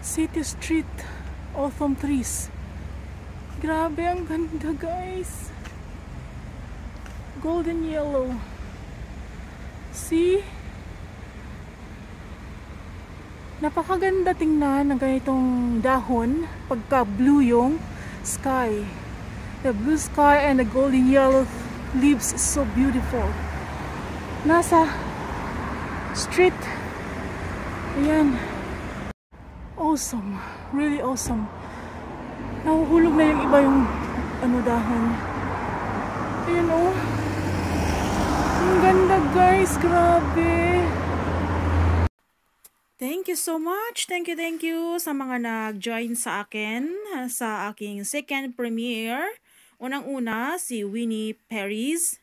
City street, autumn trees. Grabe, ang ganda guys. Golden yellow. See? Napakaganda tingnan ng ganitong dahon pagka blue yung sky. The blue sky and the golden yellow leaves is so beautiful. Nasa street. Ayan. Awesome. Really awesome. Nahuhulog na yung iba yung dahon. Ayan oh. Ang ganda guys. Grabe. Thank you so much. Thank you sa mga nag-join sa akin sa aking second premiere. Unang-una si Winnie Perez,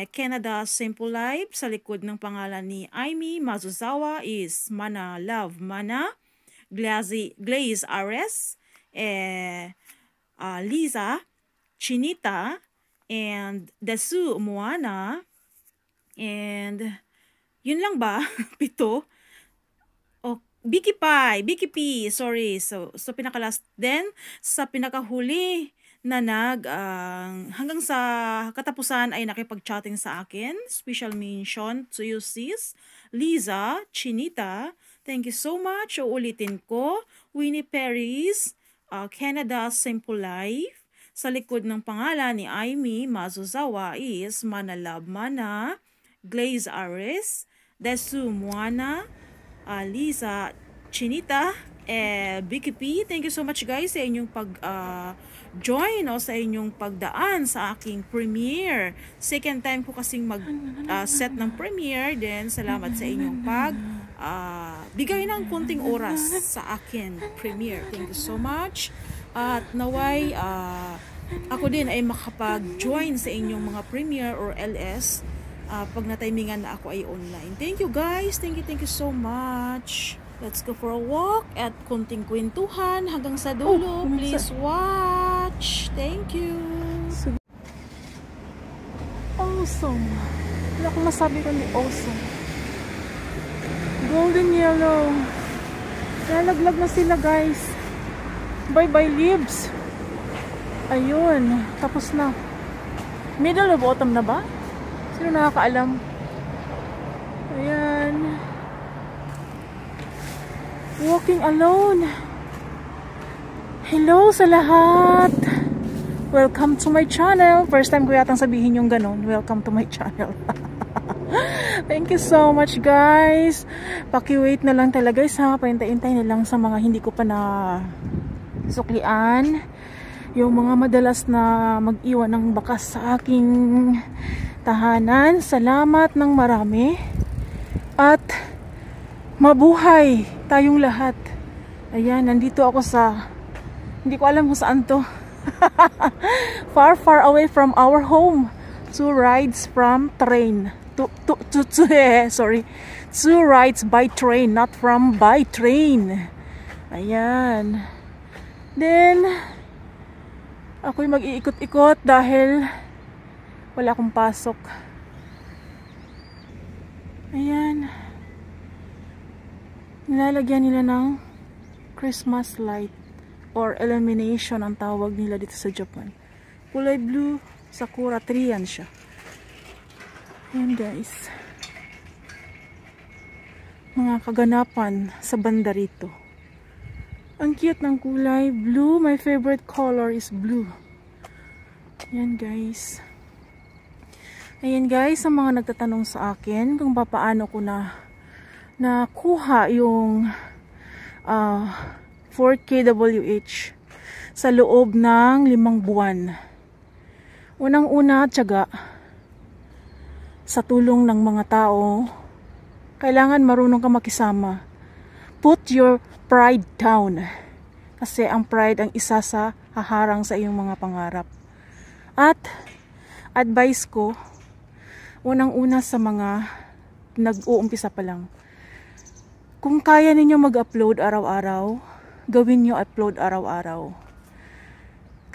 Canada Simple Life. Sa likod ng pangalan ni Aimee Mazuzawa is Mana Love Mana, Glaze Ares, Liza Chinita, and Desu Moana. And yun lang ba? 7. Vicky P, sorry. So pinaka-last. Then, sa pinakahuli na hanggang sa katapusan ay nakipag-chatting sa akin. Special mention to you sis, Liza Chinita. Thank you so much. Uulitin ko, Winnie Perez, Canada Simple Life. Sa likod ng pangalan ni Aimee Mazuzawa is Mana Love Mana, Glaze Ares, Desu Moana, Liza Chinita, Vicky P. Thank you so much guys sa inyong pag-join o sa inyong pagdaan sa aking premiere. Second time ko kasing mag-set ng premiere. Then salamat sa inyong bigay ng konting oras sa akin premiere. Thank you so much. At naway ako din ay makapag-join sa inyong mga premiere or LS pag na-timingan na ako ay online. Thank you guys. Thank you so much. Let's go for a walk at konting kwentuhan hanggang sa dulo. Please watch. Thank you. Awesome. Wala akong masabi ko ni awesome. Golden yellow. Nalaglag na sila guys. Bye-bye leaves. Ayun. Tapos na. Middle of autumn na ba? Sino nakakaalam? Ayan. Walking alone. Hello sa lahat. Welcome to my channel. First time ko yatang sabihin yung ganon. Welcome to my channel. Thank you so much guys. Paki-wait na lang talaga guys ha. Paintay-intay na lang sa mga hindi ko pa na suklian. Yung mga madalas na mag-iwan ng bakas sa aking tahanan. Salamat ng marami. At mabuhay tayong lahat. Ayan, nandito ako sa hindi ko alam kung saan to. far away from our home. 2 rides from train. Sorry. 2 rides by train, not from by train. Ayan. Then ako'y mag-iikot-ikot dahil wala akong pasok. Ayan. Nilalagyan nila ng Christmas light or illumination ang tawag nila dito sa Japan. Kulay blue, sakura tree yan siya. Ayan guys. Mga kaganapan sa banda rito. Ang cute ng kulay blue. My favorite color is blue. Ayan guys. Ayan guys, sa mga nagtatanong sa akin kung paano ko nakuha yung 4KWH sa loob ng 5 buwan. Unang-una, tiyaga. Sa tulong ng mga tao, kailangan marunong ka makisama. Put your pride down. Kasi ang pride ang isa sa haharang sa iyong mga pangarap. At advice ko, unang-una sa mga nag-uumpisa pa lang, kung kaya ninyo mag-upload araw-araw, gawin nyo upload araw-araw.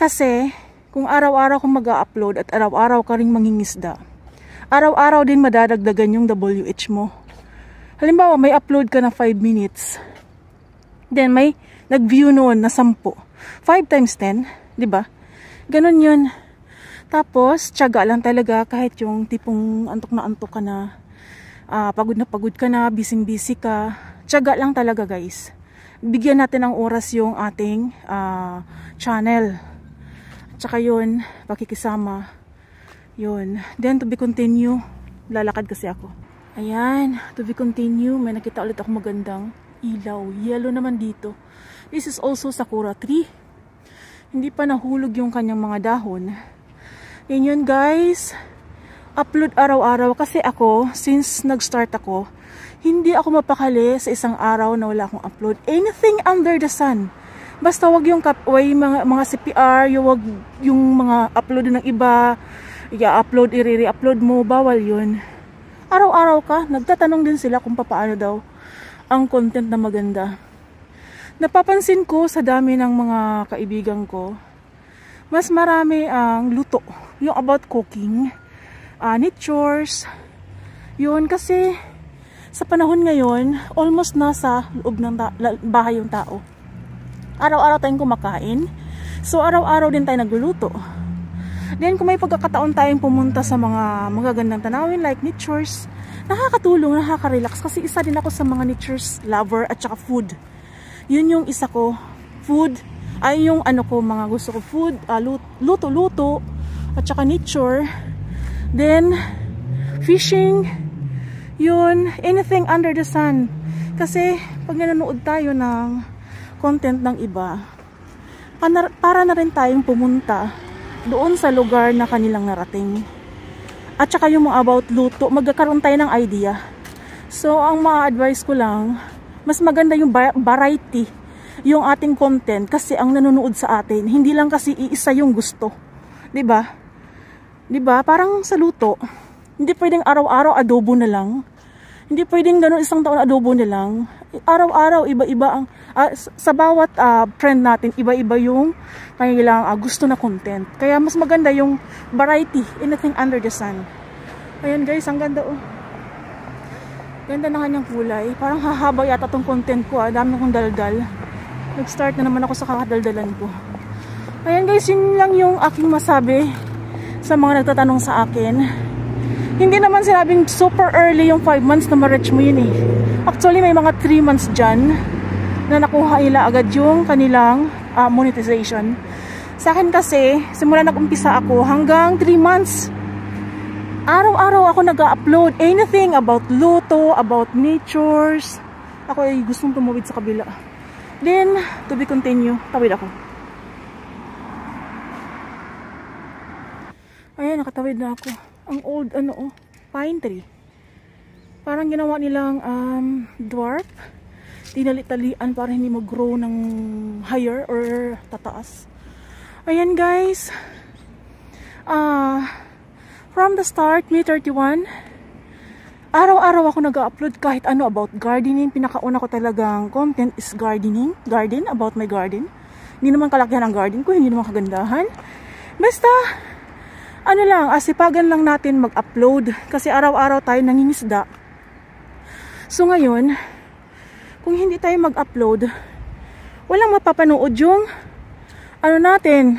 Kasi kung araw-araw kung mag-upload at araw-araw ka ring mangingisda, araw-araw din madadagdagan yung WH mo. Halimbawa may upload ka na 5 minutes, then may nag-view noon na 10. 5 times 10, di ba? Ganon yun. Tapos, tiyaga lang talaga kahit yung tipong antok ka na, pagod ka na, busy ka. Tiyaga lang talaga guys. Bigyan natin ng oras yung ating channel. Tsaka yun, pakikisama. Yun. Then to be continue. Lalakad kasi ako. Ayan, to be continue. May nakita ulit ako magandang ilaw. Yellow naman dito. This is also sakura tree. Hindi pa nahulog yung kanyang mga dahon. Yan yun guys. Upload araw-araw kasi ako, since nag-start ako, hindi ako mapakali sa isang araw na wala akong upload. Anything under the sun. Basta wag yung mga CPR, wag yung mga upload ng iba, i-upload, i-re-upload mo, bawal yun. Araw-araw ka, nagtatanong din sila kung paano daw ang content na maganda. Napapansin ko sa dami ng mga kaibigan ko, mas marami ang luto, yung about cooking, neat chores, yun kasi sa panahon ngayon, almost nasa loob ng bahay yung tao. Araw-araw tayong kumakain, so araw-araw din tayo nagluluto. Then kung may pagkakataon tayong pumunta sa mga magagandang tanawin like neat chores, nakakatulong, nakaka-relax kasi isa din ako sa mga neat chores lover at saka food. Yun yung isa ko, food, ay yung ano ko, mga gusto ko food, luto-luto, at saka nature, then fishing, yun, anything under the sun. Kasi pag nanonood tayo ng content ng iba, para na rin tayong pumunta doon sa lugar na kanilang narating. At saka yung mga about luto, magkakaroon tayo ng idea. So ang ma-advise ko lang, mas maganda yung variety yung ating content kasi ang nanonood sa atin, hindi lang kasi iisa yung gusto. 'Di ba? 'Di ba? Parang sa luto, hindi pwedeng araw-araw adobo na lang. Hindi pwedeng gano'n isang taon adobo na lang. Araw-araw iba-iba ang sa bawat friend natin, iba-iba yung kanilang gusto na content. Kaya mas maganda yung variety, anything under the sun. Ayan guys, ang ganda oh. Ganda na kanyang kulay. Parang hahaba yata tong content ko. Dami kong daldal. Nag-start na naman ako sa kakadaldalan ko. Ayan guys, yun lang yung aking masabi sa mga nagtatanong sa akin. Hindi naman sinabing super early yung 5 months na ma-reach mo yun eh. Actually, may mga 3 months dyan na nakuha nila agad yung kanilang monetization. Sa akin kasi, simula nag-umpisa ako hanggang 3 months. Araw-araw ako nag-upload anything about luto, about natures. Ako ay gustong tumawid sa kabila. Then, to be continue, tawid ako. Ayan, nakatawid na ako. Ang old, pine tree. Parang ginawa nilang dwarf. Tinali-talian para hindi mag-grow ng higher or tataas. Ayan guys. From the start, May 31, araw-araw ako nag-upload kahit ano about gardening. Pinakauna ko talagang content is gardening. Garden, about my garden. Hindi naman kalakihan ang garden ko, hindi naman kagandahan. Basta, ano lang, asipagan lang natin mag-upload. Kasi araw-araw tayo nangingisda. So ngayon, kung hindi tayo mag-upload, walang mapapanood yung ano natin,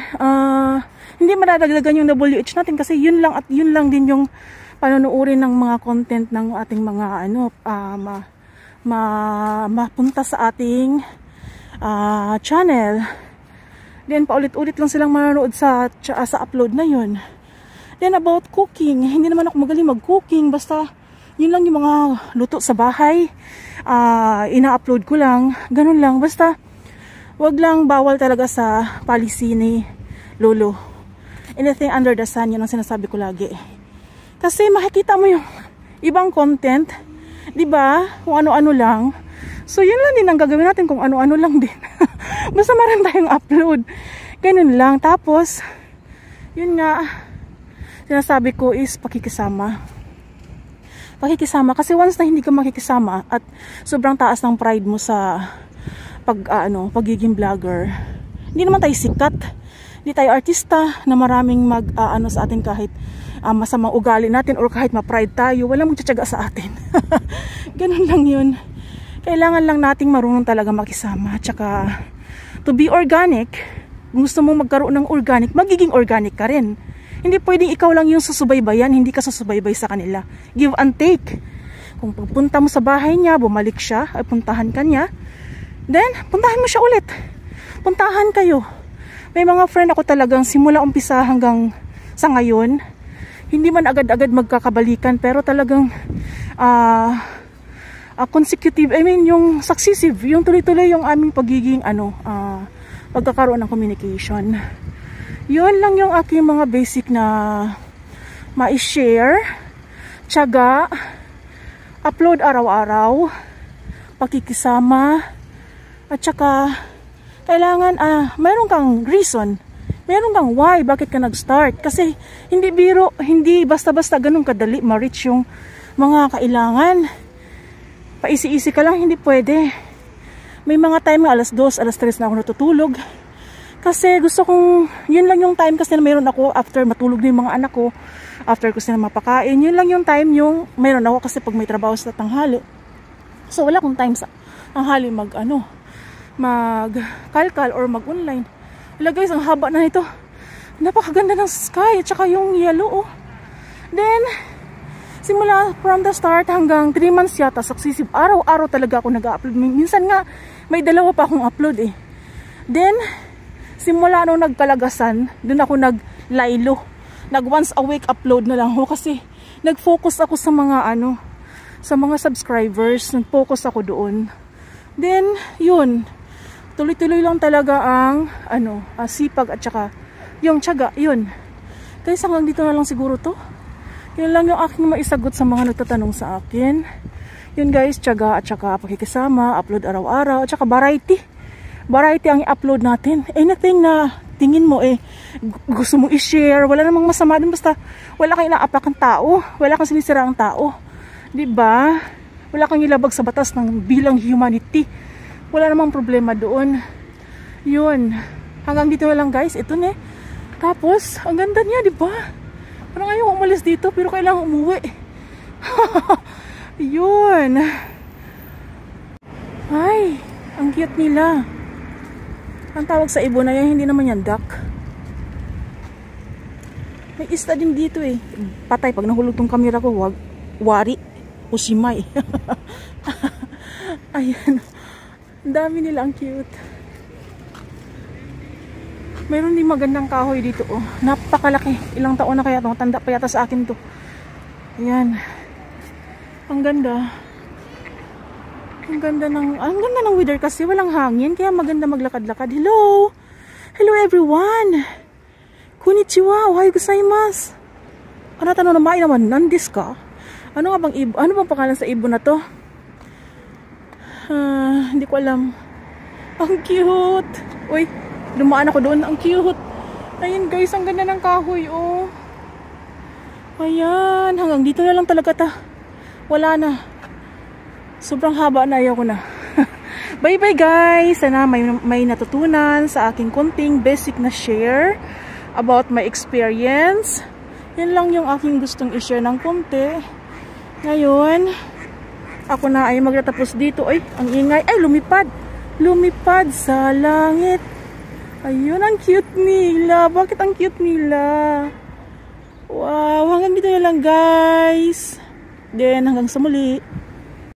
hindi madadagdagan yung WH natin kasi yun lang at yun lang din yung panonoodin ng mga content ng ating mga mapunta sa ating channel. Then paulit-ulit lang silang manonood sa upload na yun. Then about cooking, hindi naman ako magaling mag-cooking, basta yun lang yung mga luto sa bahay, ina-upload ko lang, ganun lang, basta wag lang bawal talaga sa policy ni Lolo. Anything under the sun, yun ang sinasabi ko lagi. Kasi makikita mo yung ibang content, 'di ba? Kung ano-ano lang. So yun lang din ang gagawin natin, kung ano-ano lang din. Basta meron tayong upload. Ganun lang. Tapos yun nga sinasabi ko is pakikisama. Pakikisama kasi once na hindi ka makikisama at sobrang taas ng pride mo sa pagiging vlogger. Hindi naman tayo sikat. Hindi tayo artista na maraming sa atin kahit masamang ugali natin or kahit ma-pride tayo, walang magtsatsaga sa atin. Ganun lang yun. Kailangan lang nating marunong talaga makisama. Tsaka, to be organic, kung gusto mong magkaroon ng organic, magiging organic ka rin. Hindi pwedeng ikaw lang yung susubaybayan, hindi ka susubaybay sa kanila. Give and take. Kung pagpunta mo sa bahay niya, bumalik siya, ay puntahan ka niya, then, puntahan mo siya ulit. Puntahan kayo. May mga friend ako talagang simula umpisa hanggang sa ngayon, hindi man agad-agad magkakabalikan, pero talagang consecutive, I mean yung successive, yung tuloy-tuloy yung aming pagiging pagkakaroon ng communication. Yun lang yung aking mga basic na ma-share. Tiyaga, upload araw-araw, pakikisama, at saka kailangan meron kang reason, meron kang why, bakit ka nag-start. Kasi hindi biro, hindi basta-basta ganun kadali ma-reach yung mga kailangan. Paisi-isi ka lang, hindi pwede. May mga time na alas 2, alas 3 na ako natutulog. Kasi gusto kong, yun lang yung time kasi na mayroon ako after matulog na yung mga anak ko, after ko sila mapakain, yun lang yung time yung mayroon ako kasi pag may trabaho sa tanghali. So wala akong time sa tanghali mag-kalkal or mag-online. Wala guys, ang haba na ito. Napakaganda ng sky at saka yung yellow. Then, simula from the start hanggang 3 months yata, successive, araw-araw talaga ako nag-upload. Minsan nga, may 2 pa akong upload eh. Then, simula nung nagkalagasan, dun ako nag-lilo. Nag-once a week upload na lang ako kasi nag-focus ako sa mga sa mga subscribers. Nag-focus ako doon. Then, yun. Tuloy-tuloy lang talaga ang sipag at saka yung tiyaga, yun. Guys, hanggang dito na lang siguro to. Yun lang yung aking maisagot sa mga nagtatanong sa akin. Yun guys, tiyaga at saka pakikisama, upload araw-araw, at saka variety. Variety ang i-upload natin. Anything na tingin mo gusto mo i-share, wala namang masama din, basta wala kang inaapak ang tao, wala kang sinisira ang tao. 'Di ba? Wala kang ilabag sa batas ng bilang humanity. Wala namang problema doon. Yun. Hanggang dito na lang guys. Ito na. Tapos, ang ganda niya, 'di ba? Parang ayaw umalis dito pero kailangan umuwi. Yun. Ay, ang cute nila. Ang tawag sa ibon na yan, hindi naman yan duck. May isda din dito eh. Patay, pag nahulog tong camera ko, wari. Usimay. Ayan. Ang dami nila, ang cute. Mayroon din magandang kahoy dito oh. Napakalaki. Ilang taon na kaya ito. Tanda pa yata sa akin to. Ayan. Ang ganda. Ang ganda ng weather kasi walang hangin kaya maganda maglakad-lakad. Hello. Hello everyone. Konnichiwa. Ohayou gozaimasu. Kanata no namae naman nandesu ka? Ano nga bang ibon? Ano bang pangalan sa ibon na to? Hindi ko alam. Ang cute. Uy, dumaan ako doon. Ang cute. Ayun guys, ang ganda ng kahoy oh. Ayan, hanggang dito na lang talaga ta. Wala na. Sobrang haba na, ayaw ko na. Bye bye guys. Sana may natutunan sa aking konting basic na share about my experience. Yan lang yung aking gustong i-share ng konti. Ngayon, ako na ay magtatapos dito. Ay, ang ingay. Ay, lumipad. Lumipad sa langit. Ayun, ang cute nila. Bakit ang cute nila? Wow, hanggang dito na lang guys. Then, hanggang sa muli.